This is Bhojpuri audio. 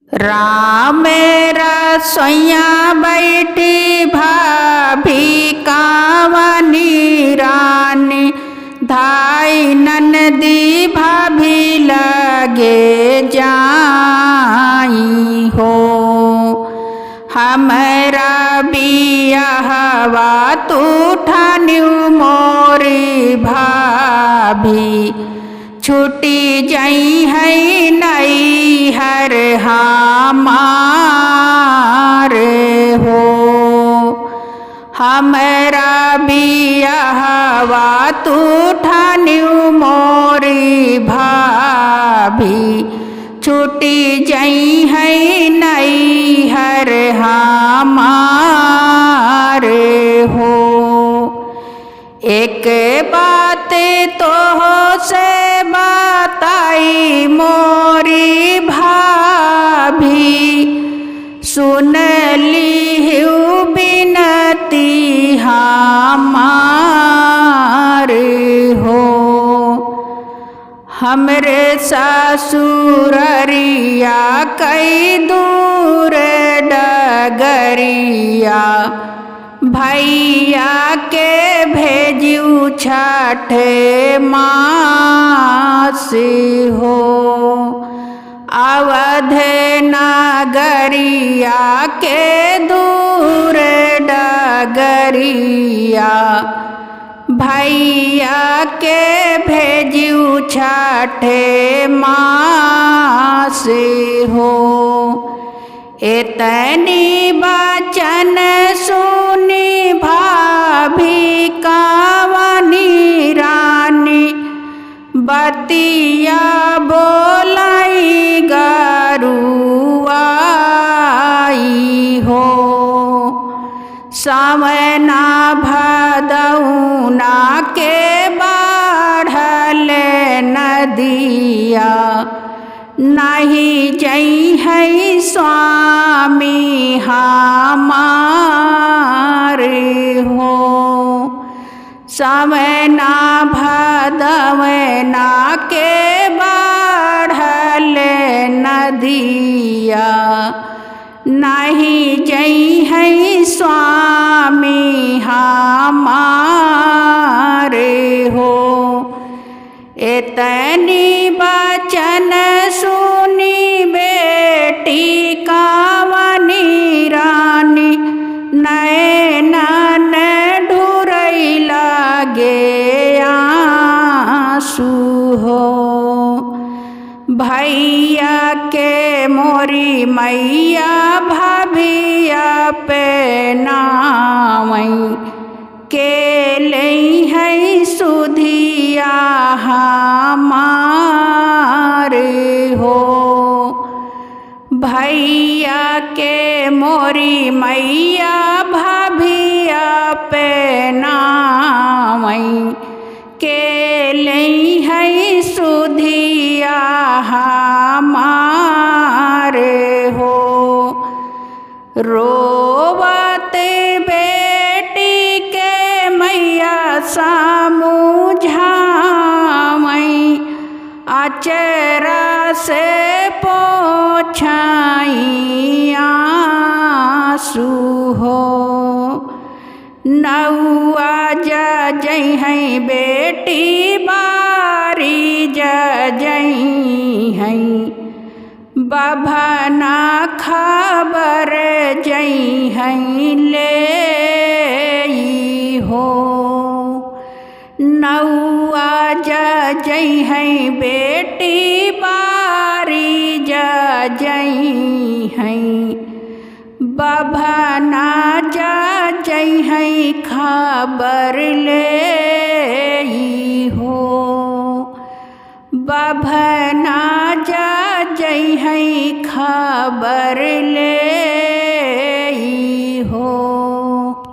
राम रसोइया बैठी भाभी कावनी रानी, धाई ननदी भाभी लगे जाई हो। हमरा बियाहवा तू ठान्यू मोरी भाभी, छुटी जई है नई हर हमार हो। हमरा बियाहवा तू ठान्यू मोरी भाभी, छुटी जई है नई हर हमार हो। एक बात तो से बताई मोरी भाभी, सुन लीहू बिनती हमार हो। हमरे ससुररिया कई दूर डगरिया, भैया के भेजू छठ मास हो। अवध नगरिया के दूर डगरिया, भैया के भेजू छठ मास हो। इतनी बचन सुनी भाभी कावनी रानी, बतिया बोलाई गरुआई हो। सावना भदौना के बाढ़ल नदिया, नहीं जई है स्वामी हमार हो। सावना भदौना के बाढ़ल नदिया, नहीं जई है स्वामी हमार हो। इतनी बचन सुनी बेटी कावनी रानी, नैनन ढुरई लागे आंसू हो। भैया के मोरी मैया भाभिया पे नावई, के लई है सुधिया हमार हो। भैया के मोरी मैया भाभिया पे नावई, के लई है सुधिया हमार हो। रोवत बेटी के मैया समझावई, अचरा से पोछाई आंसू हो। नौआ जई है बेटी बारी जई है, बभना खबर जई है ले हो। नौआ जई है बेटी बारी जई है, बभना जई है खबर ले हो। बभना जई है खबर ले